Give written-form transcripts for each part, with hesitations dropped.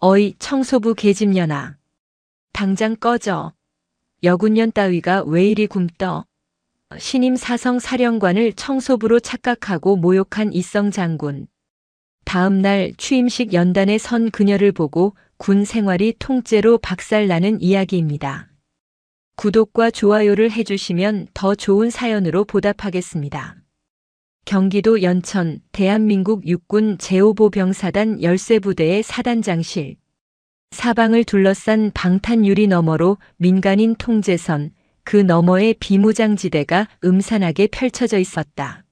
어이 청소부 계집년아. 당장 꺼져. 여군년 따위가 왜 이리 굼떠. 신임 사성 사령관을 청소부로 착각하고 모욕한 이성 장군. 다음 날 취임식 연단에 선 그녀를 보고 군 생활이 통째로 박살나는 이야기입니다. 구독과 좋아요를 해주시면 더 좋은 사연으로 보답하겠습니다. 경기도 연천 대한민국 육군 제5보병사단 열쇠부대의 사단장실. 사방을 둘러싼 방탄유리 너머로 민간인 통제선, 그 너머의 비무장지대가 음산하게 펼쳐져 있었다.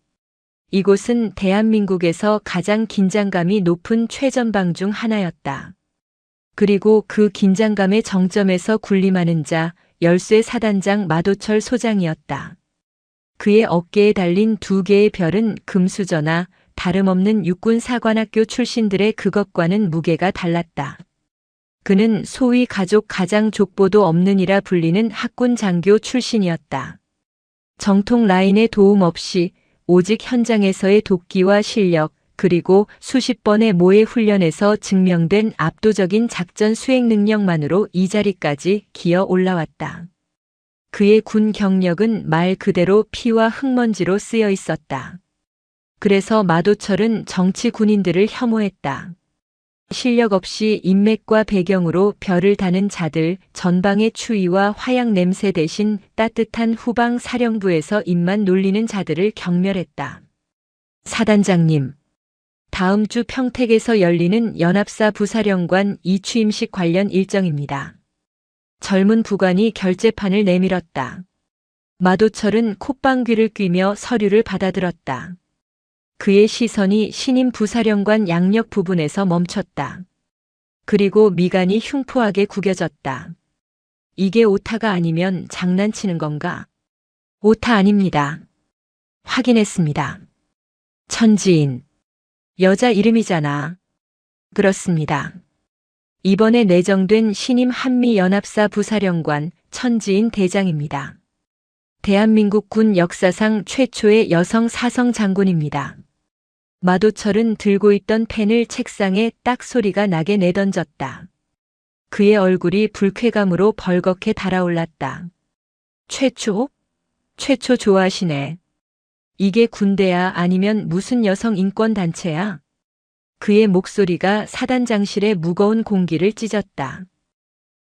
이곳은 대한민국에서 가장 긴장감이 높은 최전방 중 하나였다. 그리고 그 긴장감의 정점에서 군림하는 자, 열쇠 사단장 마도철 소장이었다. 그의 어깨에 달린 두 개의 별은 금수저나 다름없는 육군사관학교 출신들의 그것과는 무게가 달랐다. 그는 소위 가족 가장 족보도 없는이라 불리는 학군 장교 출신이었다. 정통 라인의 도움 없이 오직 현장에서의 도끼와 실력, 그리고 수십 번의 모의 훈련에서 증명된 압도적인 작전 수행 능력만으로 이 자리까지 기어 올라왔다. 그의 군 경력은 말 그대로 피와 흙먼지로 쓰여 있었다. 그래서 마도철은 정치 군인들을 혐오했다. 실력 없이 인맥과 배경으로 별을 다는 자들, 전방의 추위와 화약 냄새 대신 따뜻한 후방 사령부에서 입만 놀리는 자들을 경멸했다. 사단장님, 다음 주 평택에서 열리는 연합사 부사령관 이취임식 관련 일정입니다. 젊은 부관이 결재판을 내밀었다. 마도철은 콧방귀를 뀌며 서류를 받아들었다. 그의 시선이 신임 부사령관 양력 부분에서 멈췄다. 그리고 미간이 흉포하게 구겨졌다. 이게 오타가 아니면 장난치는 건가? 오타 아닙니다. 확인했습니다. 천지인. 여자 이름이잖아. 그렇습니다. 이번에 내정된 신임 한미연합사 부사령관 천지인 대장입니다. 대한민국 군 역사상 최초의 여성 사성 장군입니다. 마도철은 들고 있던 펜을 책상에 딱 소리가 나게 내던졌다. 그의 얼굴이 불쾌감으로 벌겋게 달아올랐다. 최초? 최초 좋아하시네. 이게 군대야 아니면 무슨 여성 인권단체야? 그의 목소리가 사단장실의 무거운 공기를 찢었다.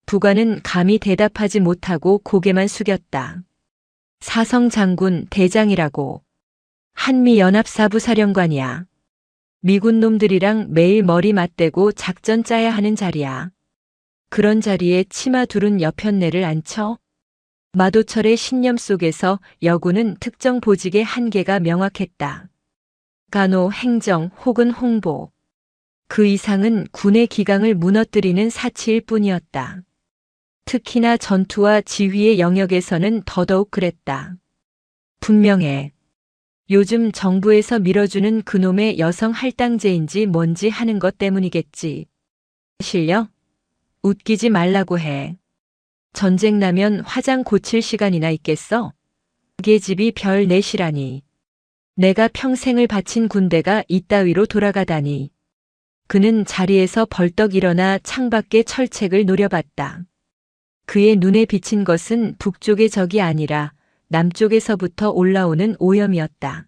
부관은 감히 대답하지 못하고 고개만 숙였다. 사성 장군 대장이라고. 한미연합사부 사령관이야. 미군 놈들이랑 매일 머리 맞대고 작전 짜야 하는 자리야. 그런 자리에 치마 두른 여편네를 앉혀? 마도철의 신념 속에서 여군은 특정 보직의 한계가 명확했다. 간호, 행정 혹은 홍보. 그 이상은 군의 기강을 무너뜨리는 사치일 뿐이었다. 특히나 전투와 지휘의 영역에서는 더더욱 그랬다. 분명해. 요즘 정부에서 밀어주는 그놈의 여성 할당제인지 뭔지 하는 것 때문이겠지. 실력? 웃기지 말라고 해. 전쟁 나면 화장 고칠 시간이나 있겠어? 그게 집이 별 넷이라니. 내가 평생을 바친 군대가 이따위로 돌아가다니. 그는 자리에서 벌떡 일어나 창밖의 철책을 노려봤다. 그의 눈에 비친 것은 북쪽의 적이 아니라 남쪽에서부터 올라오는 오염이었다.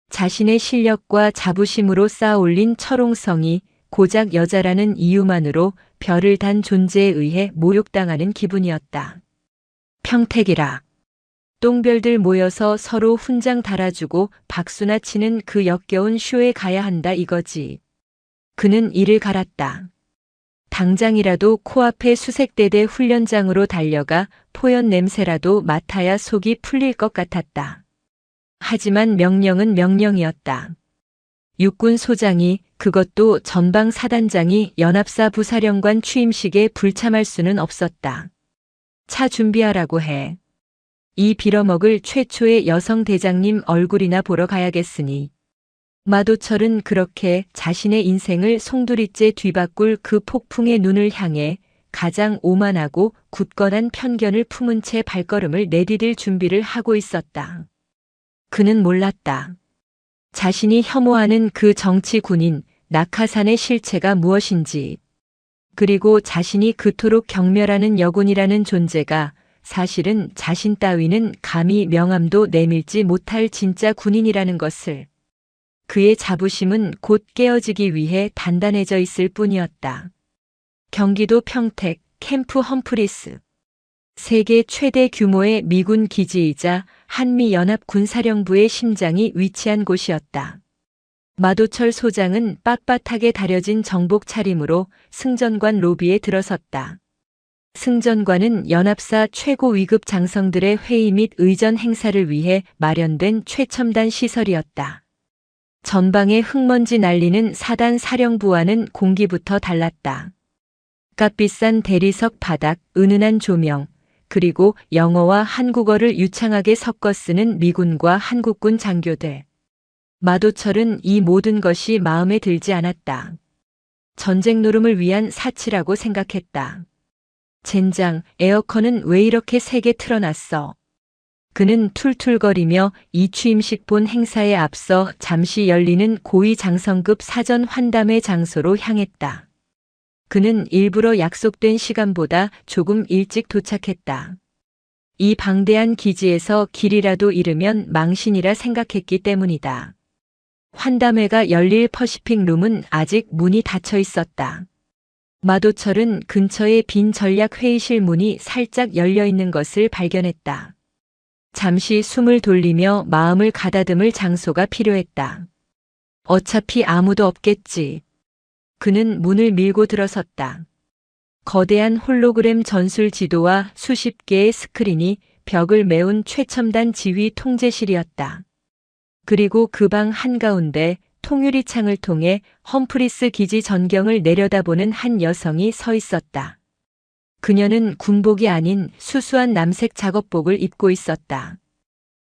자신의 실력과 자부심으로 쌓아올린 철옹성이 고작 여자라는 이유만으로 별을 단 존재에 의해 모욕당하는 기분이었다. 평택이라. 똥별들 모여서 서로 훈장 달아주고 박수나 치는 그 역겨운 쇼에 가야 한다 이거지. 그는 이를 갈았다. 당장이라도 코앞의 수색대대 훈련장으로 달려가 포연 냄새라도 맡아야 속이 풀릴 것 같았다. 하지만 명령은 명령이었다. 육군 소장이, 그것도 전방 사단장이 연합사 부사령관 취임식에 불참할 수는 없었다. 차 준비하라고 해. 이 빌어먹을 최초의 여성 대장님 얼굴이나 보러 가야겠으니. 마도철은 그렇게 자신의 인생을 송두리째 뒤바꿀 그 폭풍의 눈을 향해 가장 오만하고 굳건한 편견을 품은 채 발걸음을 내디딜 준비를 하고 있었다. 그는 몰랐다. 자신이 혐오하는 그 정치 군인 낙하산의 실체가 무엇인지. 그리고 자신이 그토록 경멸하는 여군이라는 존재가 사실은 자신 따위는 감히 명함도 내밀지 못할 진짜 군인이라는 것을. 그의 자부심은 곧 깨어지기 위해 단단해져 있을 뿐이었다. 경기도 평택 캠프 험프리스. 세계 최대 규모의 미군 기지이자 한미연합군사령부의 심장이 위치한 곳이었다. 마도철 소장은 빳빳하게 다려진 정복 차림으로 승전관 로비에 들어섰다. 승전관은 연합사 최고 위급 장성들의 회의 및 의전 행사를 위해 마련된 최첨단 시설이었다. 전방에 흙먼지 날리는 사단 사령부와는 공기부터 달랐다. 값비싼 대리석 바닥, 은은한 조명, 그리고 영어와 한국어를 유창하게 섞어 쓰는 미군과 한국군 장교들. 마도철은 이 모든 것이 마음에 들지 않았다. 전쟁 노름을 위한 사치라고 생각했다. 젠장, 에어컨은 왜 이렇게 세게 틀어놨어? 그는 툴툴거리며 이 취임식 본 행사에 앞서 잠시 열리는 고위 장성급 사전 환담회 장소로 향했다. 그는 일부러 약속된 시간보다 조금 일찍 도착했다. 이 방대한 기지에서 길이라도 잃으면 망신이라 생각했기 때문이다. 환담회가 열릴 퍼시픽 룸은 아직 문이 닫혀 있었다. 마도철은 근처의 빈 전략 회의실 문이 살짝 열려 있는 것을 발견했다. 잠시 숨을 돌리며 마음을 가다듬을 장소가 필요했다. 어차피 아무도 없겠지. 그는 문을 밀고 들어섰다. 거대한 홀로그램 전술 지도와 수십 개의 스크린이 벽을 메운 최첨단 지휘 통제실이었다. 그리고 그 방 한가운데 통유리 창을 통해 험프리스 기지 전경을 내려다보는 한 여성이 서 있었다. 그녀는 군복이 아닌 수수한 남색 작업복을 입고 있었다.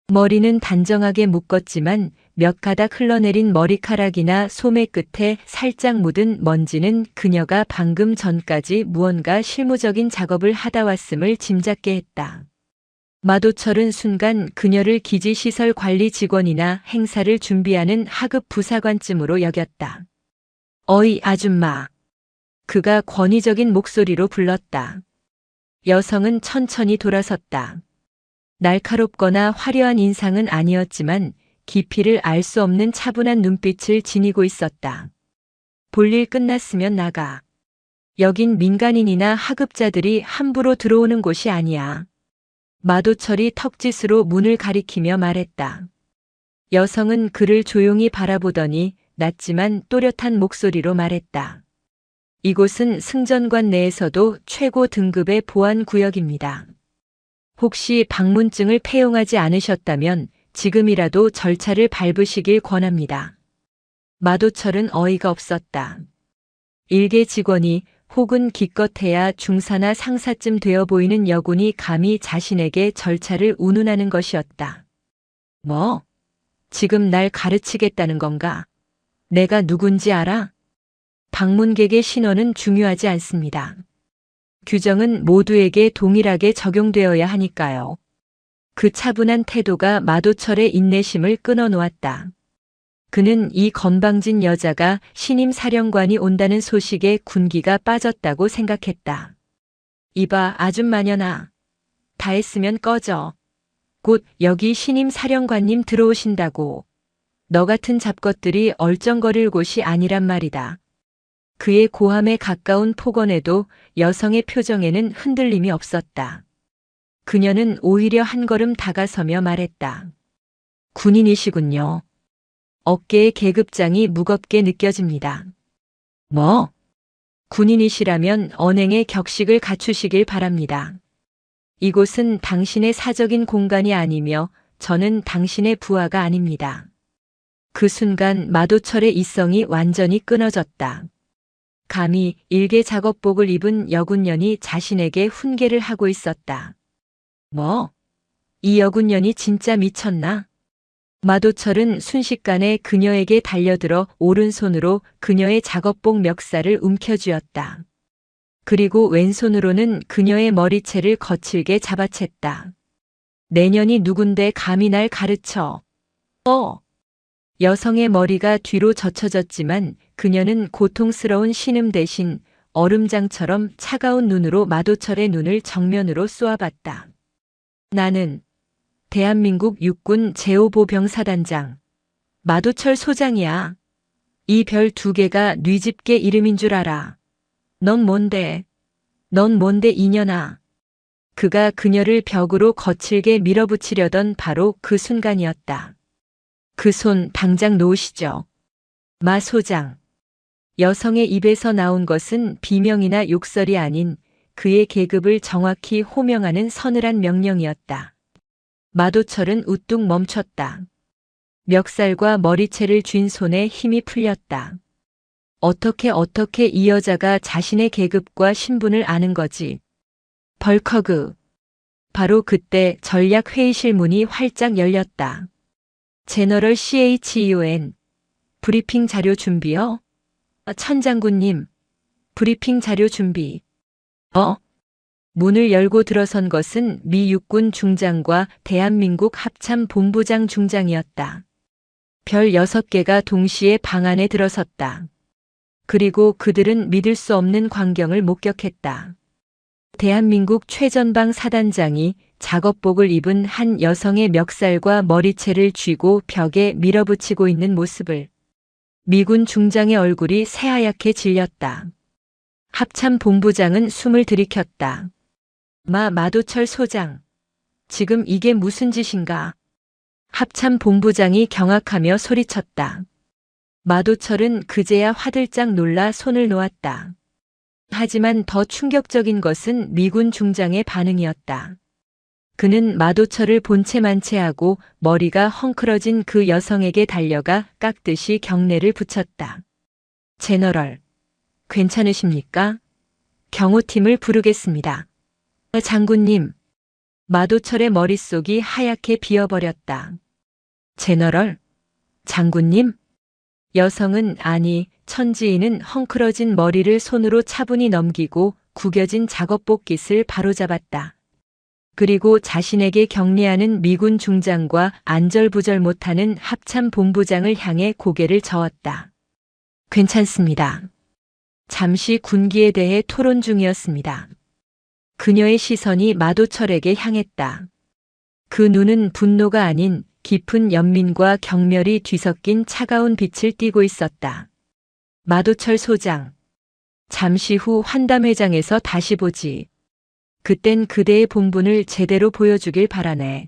머리는 단정하게 묶었지만 몇 가닥 흘러내린 머리카락이나 소매 끝에 살짝 묻은 먼지는 그녀가 방금 전까지 무언가 실무적인 작업을 하다 왔음을 짐작게 했다. 마도철은 순간 그녀를 기지시설 관리 직원이나 행사를 준비하는 하급 부사관쯤으로 여겼다. 어이 아줌마. 그가 권위적인 목소리로 불렀다. 여성은 천천히 돌아섰다. 날카롭거나 화려한 인상은 아니었지만 깊이를 알 수 없는 차분한 눈빛을 지니고 있었다. 볼일 끝났으면 나가. 여긴 민간인이나 하급자들이 함부로 들어오는 곳이 아니야. 마도철이 턱짓으로 문을 가리키며 말했다. 여성은 그를 조용히 바라보더니 낮지만 또렷한 목소리로 말했다. 이곳은 승전관 내에서도 최고 등급의 보안 구역입니다. 혹시 방문증을 폐용하지 않으셨다면 지금이라도 절차를 밟으시길 권합니다. 마도철은 어이가 없었다. 일개 직원이 혹은 기껏해야 중사나 상사쯤 되어 보이는 여군이 감히 자신에게 절차를 운운하는 것이었다. 뭐? 지금 날 가르치겠다는 건가? 내가 누군지 알아? 방문객의 신원은 중요하지 않습니다. 규정은 모두에게 동일하게 적용되어야 하니까요. 그 차분한 태도가 마도철의 인내심을 끊어놓았다. 그는 이 건방진 여자가 신임 사령관이 온다는 소식에 군기가 빠졌다고 생각했다. 이봐 아줌마년아. 다 했으면 꺼져. 곧 여기 신임 사령관님 들어오신다고. 너 같은 잡것들이 얼쩡거릴 곳이 아니란 말이다. 그의 고함에 가까운 폭언에도 여성의 표정에는 흔들림이 없었다. 그녀는 오히려 한 걸음 다가서며 말했다. 군인이시군요. 어깨의 계급장이 무겁게 느껴집니다. 뭐? 군인이시라면 언행의 격식을 갖추시길 바랍니다. 이곳은 당신의 사적인 공간이 아니며 저는 당신의 부하가 아닙니다. 그 순간 마도철의 이성이 완전히 끊어졌다. 감히 일개 작업복을 입은 여군년이 자신에게 훈계를 하고 있었다. 뭐? 이 여군년이 진짜 미쳤나? 마도철은 순식간에 그녀에게 달려들어 오른손으로 그녀의 작업복 멱살을 움켜쥐었다. 그리고 왼손으로는 그녀의 머리채를 거칠게 잡아챘다. 내년이 누군데 감히 날 가르쳐. 여성의 머리가 뒤로 젖혀졌지만 그녀는 고통스러운 신음 대신 얼음장처럼 차가운 눈으로 마도철의 눈을 정면으로 쏘아봤다. 나는 대한민국 육군 제5보병사단장 마도철 소장이야. 이 별 2개가 네 집게 이름인 줄 알아. 넌 뭔데? 넌 뭔데 이년아. 그가 그녀를 벽으로 거칠게 밀어붙이려던 바로 그 순간이었다. 그 손 당장 놓으시죠. 마 소장. 여성의 입에서 나온 것은 비명이나 욕설이 아닌 그의 계급을 정확히 호명하는 서늘한 명령이었다. 마도철은 우뚝 멈췄다. 멱살과 머리채를 쥔 손에 힘이 풀렸다. 어떻게 이 여자가 자신의 계급과 신분을 아는 거지? 벌커그. 바로 그때 전략회의실 문이 활짝 열렸다. 제너럴 CHEON. 브리핑 자료 준비요? 천장군님. 브리핑 자료 준비. 문을 열고 들어선 것은 미 육군 중장과 대한민국 합참 본부장 중장이었다. 별 6개가 동시에 방 안에 들어섰다. 그리고 그들은 믿을 수 없는 광경을 목격했다. 대한민국 최전방 사단장이 작업복을 입은 한 여성의 멱살과 머리채를 쥐고 벽에 밀어붙이고 있는 모습을. 미군 중장의 얼굴이 새하얗게 질렸다. 합참 본부장은 숨을 들이켰다. 마도철 소장. 지금 이게 무슨 짓인가? 합참 본부장이 경악하며 소리쳤다. 마도철은 그제야 화들짝 놀라 손을 놓았다. 하지만 더 충격적인 것은 미군 중장의 반응이었다. 그는 마도철을 본체만체하고 머리가 헝클어진 그 여성에게 달려가 깍듯이 경례를 붙였다. 제너럴, 괜찮으십니까? 경호팀을 부르겠습니다. 장군님. 마도철의 머릿속이 하얗게 비어버렸다. 제너럴? 장군님? 여성은 아니, 천지인은 헝클어진 머리를 손으로 차분히 넘기고 구겨진 작업복 깃을 바로잡았다. 그리고 자신에게 격려하는 미군 중장과 안절부절 못하는 합참 본부장을 향해 고개를 저었다. 괜찮습니다. 잠시 군기에 대해 토론 중이었습니다. 그녀의 시선이 마도철에게 향했다. 그 눈은 분노가 아닌 깊은 연민과 경멸이 뒤섞인 차가운 빛을 띠고 있었다. 마도철 소장. 잠시 후 환담회장에서 다시 보지. 그땐 그대의 본분을 제대로 보여주길 바라네.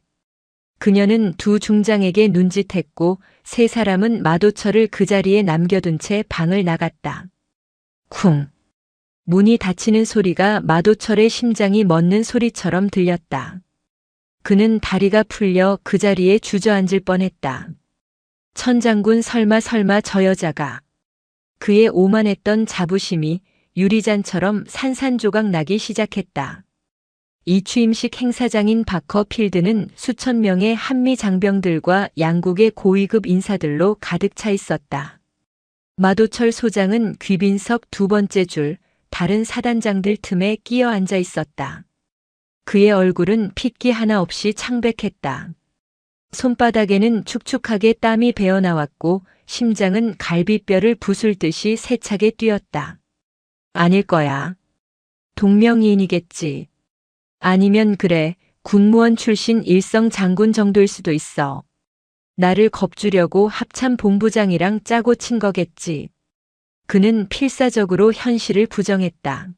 그녀는 두 중장에게 눈짓했고 3사람은 마도철을 그 자리에 남겨둔 채 방을 나갔다. 쿵. 문이 닫히는 소리가 마도철의 심장이 멎는 소리처럼 들렸다. 그는 다리가 풀려 그 자리에 주저앉을 뻔했다. 천장군 설마 저 여자가. 그의 오만했던 자부심이 유리잔처럼 산산조각 나기 시작했다. 이 취임식 행사장인 바커 필드는 수천 명의 한미 장병들과 양국의 고위급 인사들로 가득 차 있었다. 마도철 소장은 귀빈석 2번째 줄, 다른 사단장들 틈에 끼어 앉아 있었다. 그의 얼굴은 핏기 하나 없이 창백했다. 손바닥에는 축축하게 땀이 배어나왔고 심장은 갈비뼈를 부술듯이 세차게 뛰었다. 아닐 거야. 동명이인이겠지. 아니면 그래, 군무원 출신 일성 장군 정도일 수도 있어. 나를 겁주려고 합참 본부장이랑 짜고 친 거겠지. 그는 필사적으로 현실을 부정했다.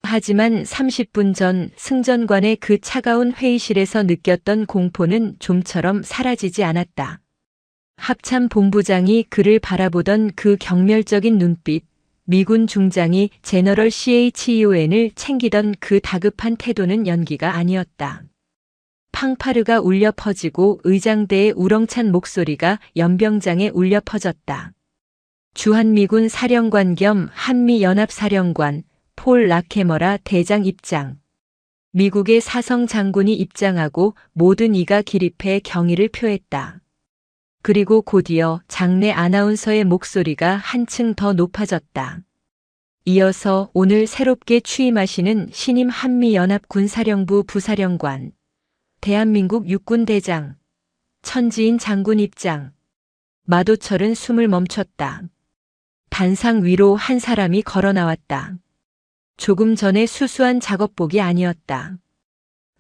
하지만 30분 전 승전관의 그 차가운 회의실에서 느꼈던 공포는 좀처럼 사라지지 않았다. 합참 본부장이 그를 바라보던 그 경멸적인 눈빛, 미군 중장이 제너럴 CHEON을 챙기던 그 다급한 태도는 연기가 아니었다. 팡파르가 울려 퍼지고 의장대의 우렁찬 목소리가 연병장에 울려 퍼졌다. 주한미군 사령관 겸 한미연합사령관 폴 라케머라 대장 입장. 미국의 사성 장군이 입장하고 모든 이가 기립해 경의를 표했다. 그리고 곧이어 장내 아나운서의 목소리가 한층 더 높아졌다. 이어서 오늘 새롭게 취임하시는 신임 한미연합군사령부 부사령관, 대한민국 육군대장, 천지인 장군 입장. 마도철은 숨을 멈췄다. 단상 위로 한 사람이 걸어 나왔다. 조금 전에 수수한 작업복이 아니었다.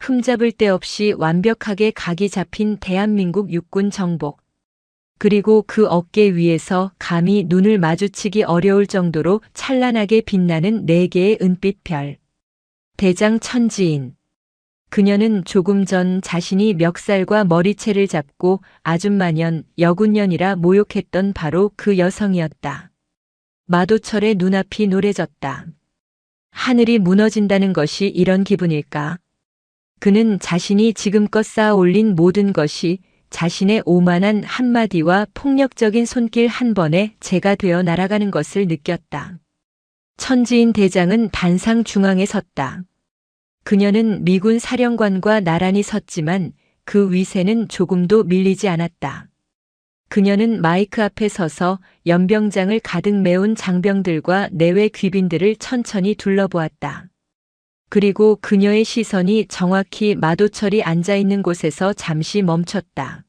흠잡을 데 없이 완벽하게 각이 잡힌 대한민국 육군 정복. 그리고 그 어깨 위에서 감히 눈을 마주치기 어려울 정도로 찬란하게 빛나는 4개의 은빛 별. 대장 천지인. 그녀는 조금 전 자신이 멱살과 머리채를 잡고 아줌마년, 여군년이라 모욕했던 바로 그 여성이었다. 마도철의 눈앞이 노래졌다. 하늘이 무너진다는 것이 이런 기분일까? 그는 자신이 지금껏 쌓아 올린 모든 것이 자신의 오만한 한마디와 폭력적인 손길 한 번에 재가 되어 날아가는 것을 느꼈다. 천지인 대장은 단상 중앙에 섰다. 그녀는 미군 사령관과 나란히 섰지만 그 위세는 조금도 밀리지 않았다. 그녀는 마이크 앞에 서서 연병장을 가득 메운 장병들과 내외 귀빈들을 천천히 둘러보았다. 그리고 그녀의 시선이 정확히 마도철이 앉아있는 곳에서 잠시 멈췄다.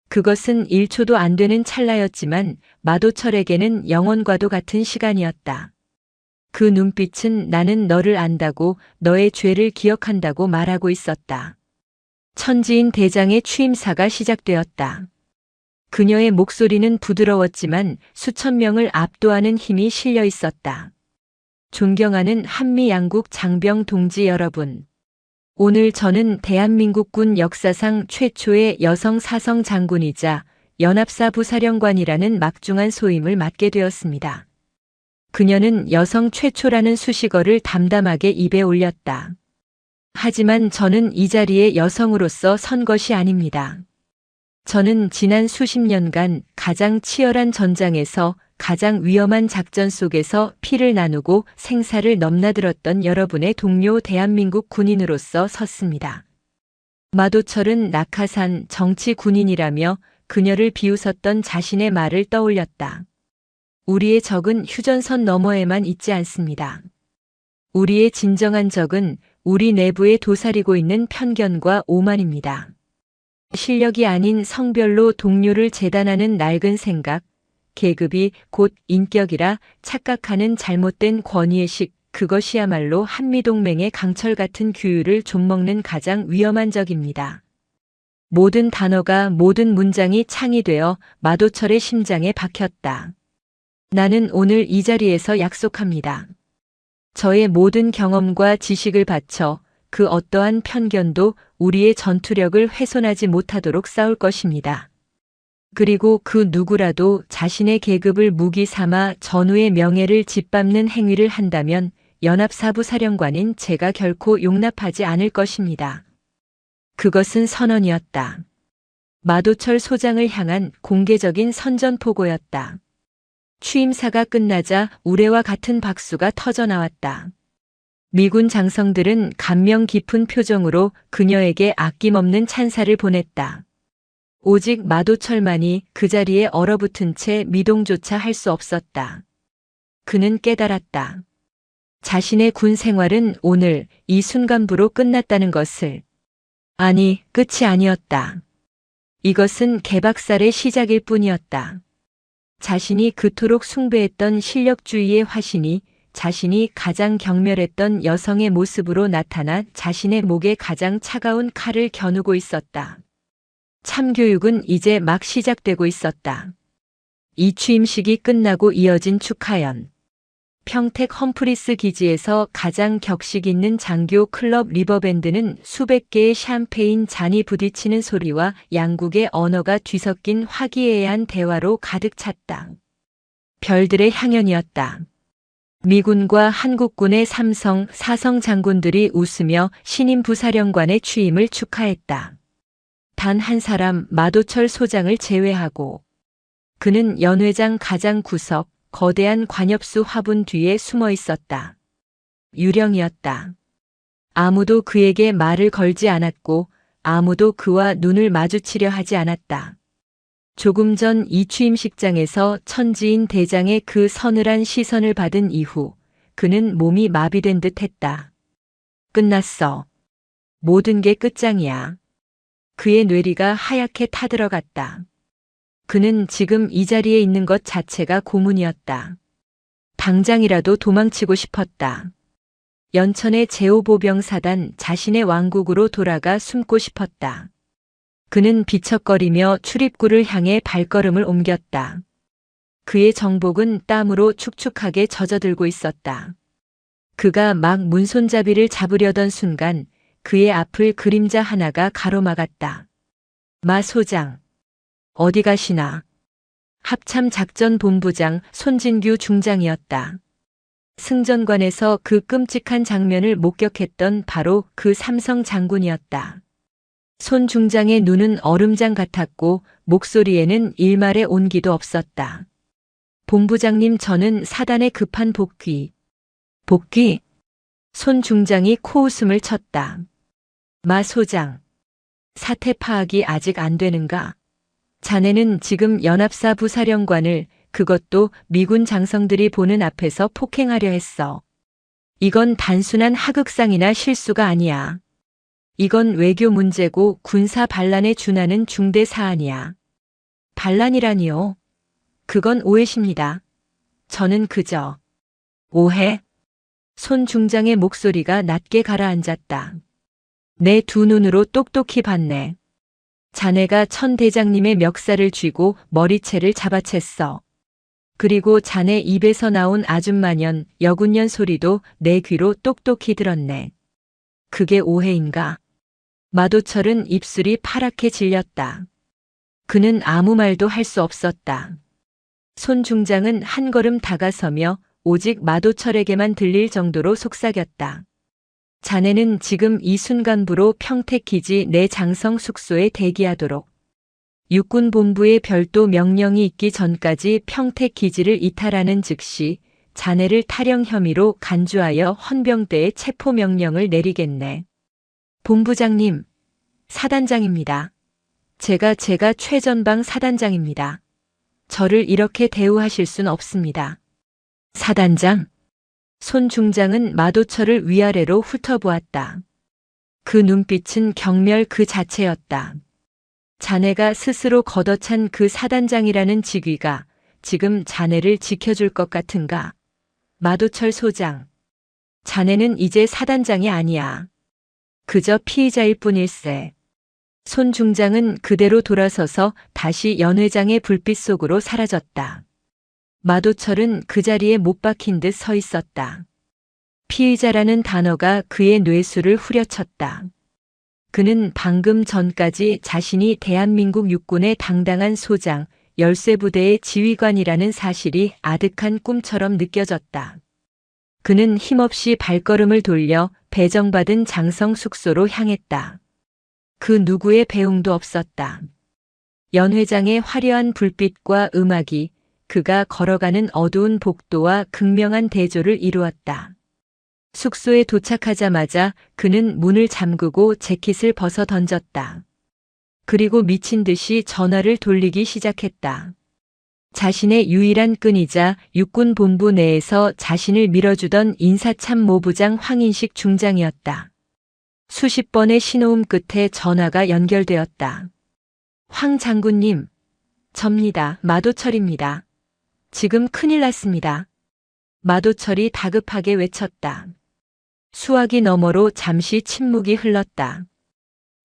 그것은 1초도 안 되는 찰나였지만 마도철에게는 영원과도 같은 시간이었다. 그 눈빛은 나는 너를 안다고, 너의 죄를 기억한다고 말하고 있었다. 천지인 대장의 취임사가 시작되었다. 그녀의 목소리는 부드러웠지만 수천 명을 압도하는 힘이 실려 있었다. 존경하는 한미 양국 장병 동지 여러분. 오늘 저는 대한민국군 역사상 최초의 여성 사성 장군이자 연합사 부사령관이라는 막중한 소임을 맡게 되었습니다. 그녀는 여성 최초라는 수식어를 담담하게 입에 올렸다. 하지만 저는 이 자리에 여성으로서 선 것이 아닙니다. 저는 지난 수십 년간 가장 치열한 전장에서 가장 위험한 작전 속에서 피를 나누고 생사를 넘나들었던 여러분의 동료 대한민국 군인으로서 섰습니다. 마도철은 낙하산 정치 군인이라며 그녀를 비웃었던 자신의 말을 떠올렸다. 우리의 적은 휴전선 너머에만 있지 않습니다. 우리의 진정한 적은 우리 내부에 도사리고 있는 편견과 오만입니다. 실력이 아닌 성별로 동료를 재단하는 낡은 생각, 계급이 곧 인격이라 착각하는 잘못된 권위의식, 그것이야말로 한미동맹의 강철 같은 규율을 좀먹는 가장 위험한 적입니다. 모든 단어가 모든 문장이 창이 되어 마도철의 심장에 박혔다. 나는 오늘 이 자리에서 약속합니다. 저의 모든 경험과 지식을 바쳐 그 어떠한 편견도 우리의 전투력을 훼손하지 못하도록 싸울 것입니다. 그리고 그 누구라도 자신의 계급을 무기 삼아 전우의 명예를 짓밟는 행위를 한다면 연합사부 사령관인 제가 결코 용납하지 않을 것입니다. 그것은 선언이었다. 마도철 소장을 향한 공개적인 선전포고였다. 취임사가 끝나자 우레와 같은 박수가 터져나왔다. 미군 장성들은 감명 깊은 표정으로 그녀에게 아낌없는 찬사를 보냈다. 오직 마도철만이 그 자리에 얼어붙은 채 미동조차 할 수 없었다. 그는 깨달았다. 자신의 군 생활은 오늘 이 순간부로 끝났다는 것을. 아니, 끝이 아니었다. 이것은 개박살의 시작일 뿐이었다. 자신이 그토록 숭배했던 실력주의의 화신이 자신이 가장 경멸했던 여성의 모습으로 나타나 자신의 목에 가장 차가운 칼을 겨누고 있었다. 참교육은 이제 막 시작되고 있었다. 이 취임식이 끝나고 이어진 축하연. 평택 험프리스 기지에서 가장 격식 있는 장교 클럽 리버밴드는 수백 개의 샴페인 잔이 부딪히는 소리와 양국의 언어가 뒤섞인 화기애애한 대화로 가득 찼다. 별들의 향연이었다. 미군과 한국군의 3성, 4성 장군들이 웃으며 신임 부사령관의 취임을 축하했다. 단 한 사람 마도철 소장을 제외하고. 그는 연회장 가장 구석, 거대한 관엽수 화분 뒤에 숨어 있었다. 유령이었다. 아무도 그에게 말을 걸지 않았고 아무도 그와 눈을 마주치려 하지 않았다. 조금 전 이 취임식장에서 천지인 대장의 그 서늘한 시선을 받은 이후 그는 몸이 마비된 듯 했다. 끝났어. 모든 게 끝장이야. 그의 뇌리가 하얗게 타들어갔다. 그는 지금 이 자리에 있는 것 자체가 고문이었다. 당장이라도 도망치고 싶었다. 연천의 제오보병사단 자신의 왕국으로 돌아가 숨고 싶었다. 그는 비척거리며 출입구를 향해 발걸음을 옮겼다. 그의 정복은 땀으로 축축하게 젖어들고 있었다. 그가 막 문손잡이를 잡으려던 순간 그의 앞을 그림자 하나가 가로막았다. 마 소장, 어디 가시나? 합참작전본부장 손진규 중장이었다. 승전관에서 그 끔찍한 장면을 목격했던 바로 그 삼성 장군이었다. 손 중장의 눈은 얼음장 같았고 목소리에는 일말의 온기도 없었다. 본부장님, 저는 사단에 급한 복귀. 복귀? 손 중장이 코웃음을 쳤다. 마 소장, 사태 파악이 아직 안 되는가? 자네는 지금 연합사 부사령관을, 그것도 미군 장성들이 보는 앞에서 폭행하려 했어. 이건 단순한 하극상이나 실수가 아니야. 이건 외교 문제고 군사 반란에 준하는 중대 사안이야. 반란이라니요? 그건 오해십니다. 저는 그저 오해? 손 중장의 목소리가 낮게 가라앉았다. 내 두 눈으로 똑똑히 봤네. 자네가 천 대장님의 멱살을 쥐고 머리채를 잡아챘어. 그리고 자네 입에서 나온 아줌마년, 여군년 소리도 내 귀로 똑똑히 들었네. 그게 오해인가? 마도철은 입술이 파랗게 질렸다. 그는 아무 말도 할 수 없었다. 손 중장은 한 걸음 다가서며 오직 마도철에게만 들릴 정도로 속삭였다. 자네는 지금 이 순간부로 평택기지 내 장성 숙소에 대기하도록. 육군본부의 별도 명령이 있기 전까지 평택기지를 이탈하는 즉시 자네를 탈영 혐의로 간주하여 헌병대에 체포명령을 내리겠네. 본부장님, 사단장입니다. 제가 최전방 사단장입니다. 저를 이렇게 대우하실 순 없습니다. 사단장? 손 중장은 마도철을 위아래로 훑어보았다. 그 눈빛은 경멸 그 자체였다. 자네가 스스로 걷어찬 그 사단장이라는 직위가 지금 자네를 지켜줄 것 같은가? 마도철 소장, 자네는 이제 사단장이 아니야. 그저 피의자일 뿐일세. 손 중장은 그대로 돌아서서 다시 연회장의 불빛 속으로 사라졌다. 마도철은 그 자리에 못 박힌 듯 서 있었다. 피의자라는 단어가 그의 뇌수를 후려쳤다. 그는 방금 전까지 자신이 대한민국 육군의 당당한 소장, 열쇠부대의 지휘관이라는 사실이 아득한 꿈처럼 느껴졌다. 그는 힘없이 발걸음을 돌려 배정받은 장성 숙소로 향했다. 그 누구의 배웅도 없었다. 연회장의 화려한 불빛과 음악이 그가 걸어가는 어두운 복도와 극명한 대조를 이루었다. 숙소에 도착하자마자 그는 문을 잠그고 재킷을 벗어 던졌다. 그리고 미친 듯이 전화를 돌리기 시작했다. 자신의 유일한 끈이자 육군본부 내에서 자신을 밀어주던 인사참모부장 황인식 중장이었다. 수십 번의 신호음 끝에 전화가 연결되었다. 황 장군님, 접니다. 마도철입니다. 지금 큰일 났습니다. 마도철이 다급하게 외쳤다. 수화기 너머로 잠시 침묵이 흘렀다.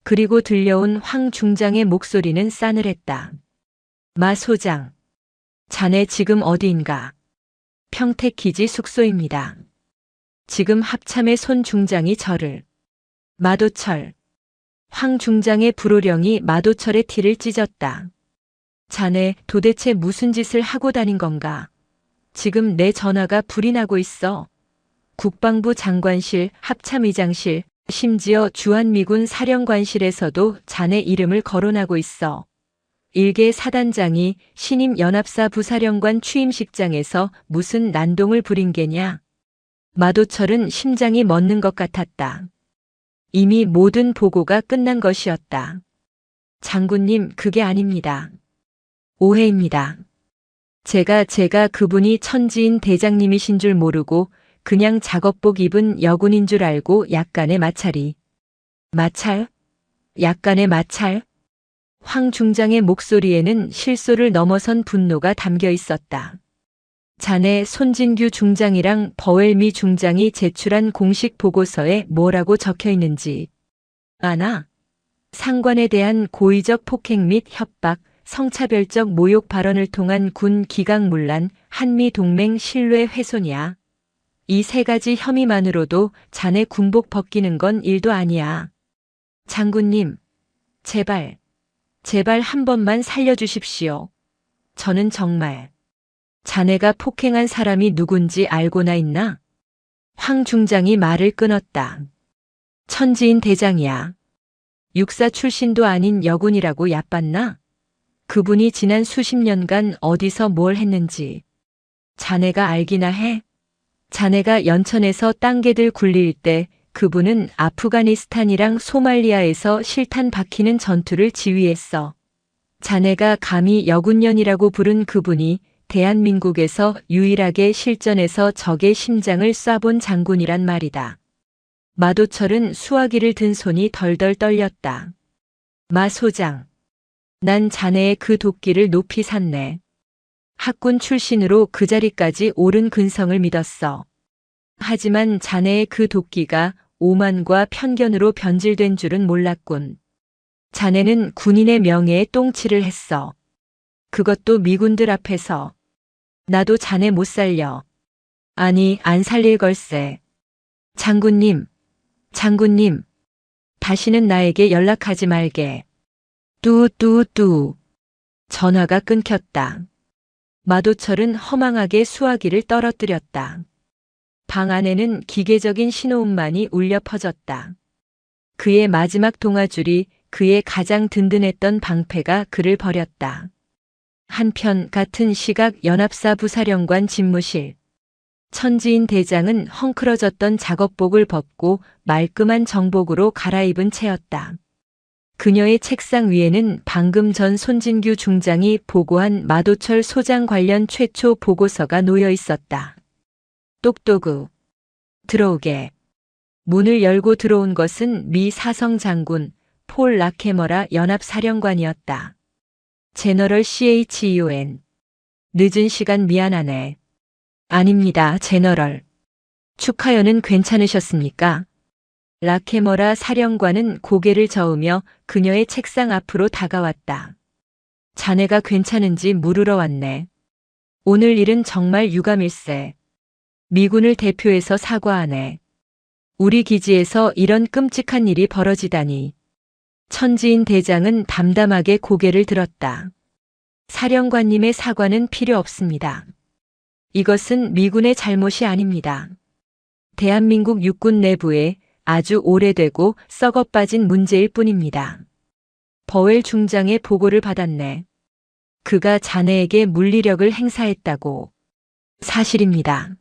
그리고 들려온 황 중장의 목소리는 싸늘했다. 마 소장, 자네 지금 어디인가? 평택기지 숙소입니다. 지금 합참의 손 중장이 저를. 마도철. 황 중장의 불호령이 마도철의 티를 찢었다. 자네 도대체 무슨 짓을 하고 다닌 건가? 지금 내 전화가 불이 나고 있어. 국방부 장관실, 합참의장실, 심지어 주한미군 사령관실에서도 자네 이름을 거론하고 있어. 일개 사단장이 신임 연합사 부사령관 취임식장에서 무슨 난동을 부린 게냐? 마도철은 심장이 멎는 것 같았다. 이미 모든 보고가 끝난 것이었다. 장군님, 그게 아닙니다. 오해입니다. 제가 그분이 천지인 대장님이신 줄 모르고 그냥 작업복 입은 여군인 줄 알고 약간의 마찰이. 마찰? 약간의 마찰? 황 중장의 목소리에는 실소를 넘어선 분노가 담겨 있었다. 자네 손진규 중장이랑 버웰미 중장이 제출한 공식 보고서에 뭐라고 적혀 있는지 아나? 상관에 대한 고의적 폭행 및 협박, 성차별적 모욕 발언을 통한 군 기강문란, 한미동맹 신뢰 훼손이야. 이 세 가지 혐의만으로도 자네 군복 벗기는 건 일도 아니야. 장군님, 제발, 제발 한 번만 살려주십시오. 저는 정말 자네가 폭행한 사람이 누군지 알고나 있나? 황 중장이 말을 끊었다. 천지인 대장이야. 육사 출신도 아닌 여군이라고 얕봤나? 그분이 지난 수십 년간 어디서 뭘 했는지 자네가 알기나 해? 자네가 연천에서 땅개들 굴릴 때 그분은 아프가니스탄이랑 소말리아에서 실탄 박히는 전투를 지휘했어. 자네가 감히 여군년이라고 부른 그분이 대한민국에서 유일하게 실전에서 적의 심장을 쏴본 장군이란 말이다. 마도철은 수화기를 든 손이 덜덜 떨렸다. 마 소장, 난 자네의 그 도끼를 높이 샀네. 학군 출신으로 그 자리까지 오른 근성을 믿었어. 하지만 자네의 그 도끼가 오만과 편견으로 변질된 줄은 몰랐군. 자네는 군인의 명예에 똥칠을 했어. 그것도 미군들 앞에서. 나도 자네 못 살려. 아니, 안 살릴 걸세. 장군님, 장군님, 다시는 나에게 연락하지 말게. 뚜뚜뚜. 전화가 끊겼다. 마도철은 허망하게 수화기를 떨어뜨렸다. 방 안에는 기계적인 신호음만이 울려 퍼졌다. 그의 마지막 동아줄이 그의 가장 든든했던 방패가 그를 버렸다. 한편 같은 시각 연합사 부사령관 집무실. 천지인 대장은 헝클어졌던 작업복을 벗고 말끔한 정복으로 갈아입은 채였다. 그녀의 책상 위에는 방금 전 손진규 중장이 보고한 마도철 소장 관련 최초 보고서가 놓여 있었다. 똑똑우. 들어오게. 문을 열고 들어온 것은 미 사성 장군 폴 라케머라 연합사령관이었다. 제너럴 CHEON. 늦은 시간 미안하네. 아닙니다, 제너럴. 축하연은 괜찮으셨습니까? 라케머라 사령관은 고개를 저으며 그녀의 책상 앞으로 다가왔다. 자네가 괜찮은지 물으러 왔네. 오늘 일은 정말 유감일세. 미군을 대표해서 사과하네. 우리 기지에서 이런 끔찍한 일이 벌어지다니. 천지인 대장은 담담하게 고개를 들었다. 사령관님의 사과는 필요 없습니다. 이것은 미군의 잘못이 아닙니다. 대한민국 육군 내부에 아주 오래되고 썩어빠진 문제일 뿐입니다. 버웰 중장의 보고를 받았네. 그가 자네에게 물리력을 행사했다고. 사실입니다.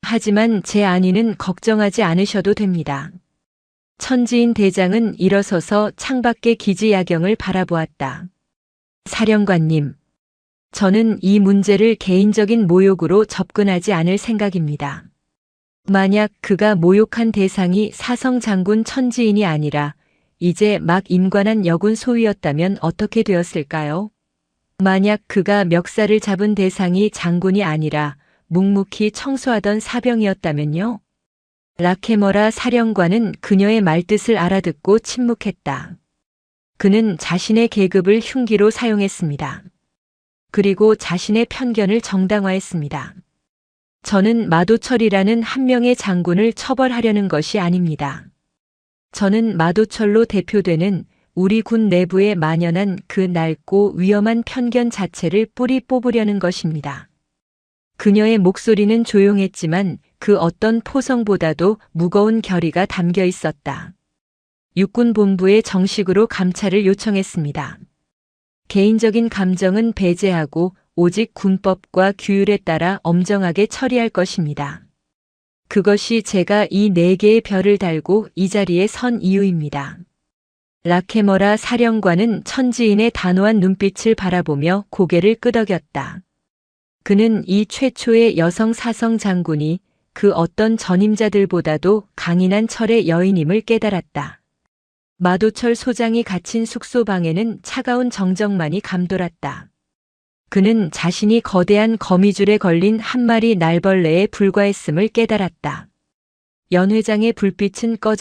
하지만 제 안위는 걱정하지 않으셔도 됩니다. 천지인 대장은 일어서서 창밖의 기지 야경을 바라보았다. 사령관님, 저는 이 문제를 개인적인 모욕으로 접근하지 않을 생각입니다. 만약 그가 모욕한 대상이 사성 장군 천지인이 아니라 이제 막 임관한 여군 소위였다면 어떻게 되었을까요? 만약 그가 멱살을 잡은 대상이 장군이 아니라 묵묵히 청소하던 사병이었다면요? 라케머라 사령관은 그녀의 말뜻을 알아듣고 침묵했다. 그는 자신의 계급을 흉기로 사용했습니다. 그리고 자신의 편견을 정당화했습니다. 저는 마도철이라는 한 명의 장군을 처벌하려는 것이 아닙니다. 저는 마도철로 대표되는 우리 군 내부에 만연한 그 낡고 위험한 편견 자체를 뿌리 뽑으려는 것입니다. 그녀의 목소리는 조용했지만 그 어떤 포성보다도 무거운 결의가 담겨 있었다. 육군본부에 정식으로 감찰을 요청했습니다. 개인적인 감정은 배제하고 오직 군법과 규율에 따라 엄정하게 처리할 것입니다. 그것이 제가 이 4개의 별을 달고 이 자리에 선 이유입니다. 라케머라 사령관은 천지인의 단호한 눈빛을 바라보며 고개를 끄덕였다. 그는 이 최초의 여성 사성 장군이 그 어떤 전임자들보다도 강인한 철의 여인임을 깨달았다. 마도철 소장이 갇힌 숙소방에는 차가운 정적만이 감돌았다. 그는 자신이 거대한 거미줄에 걸린 한 마리 날벌레에 불과했음을 깨달았다. 연 회장의 불빛은 꺼져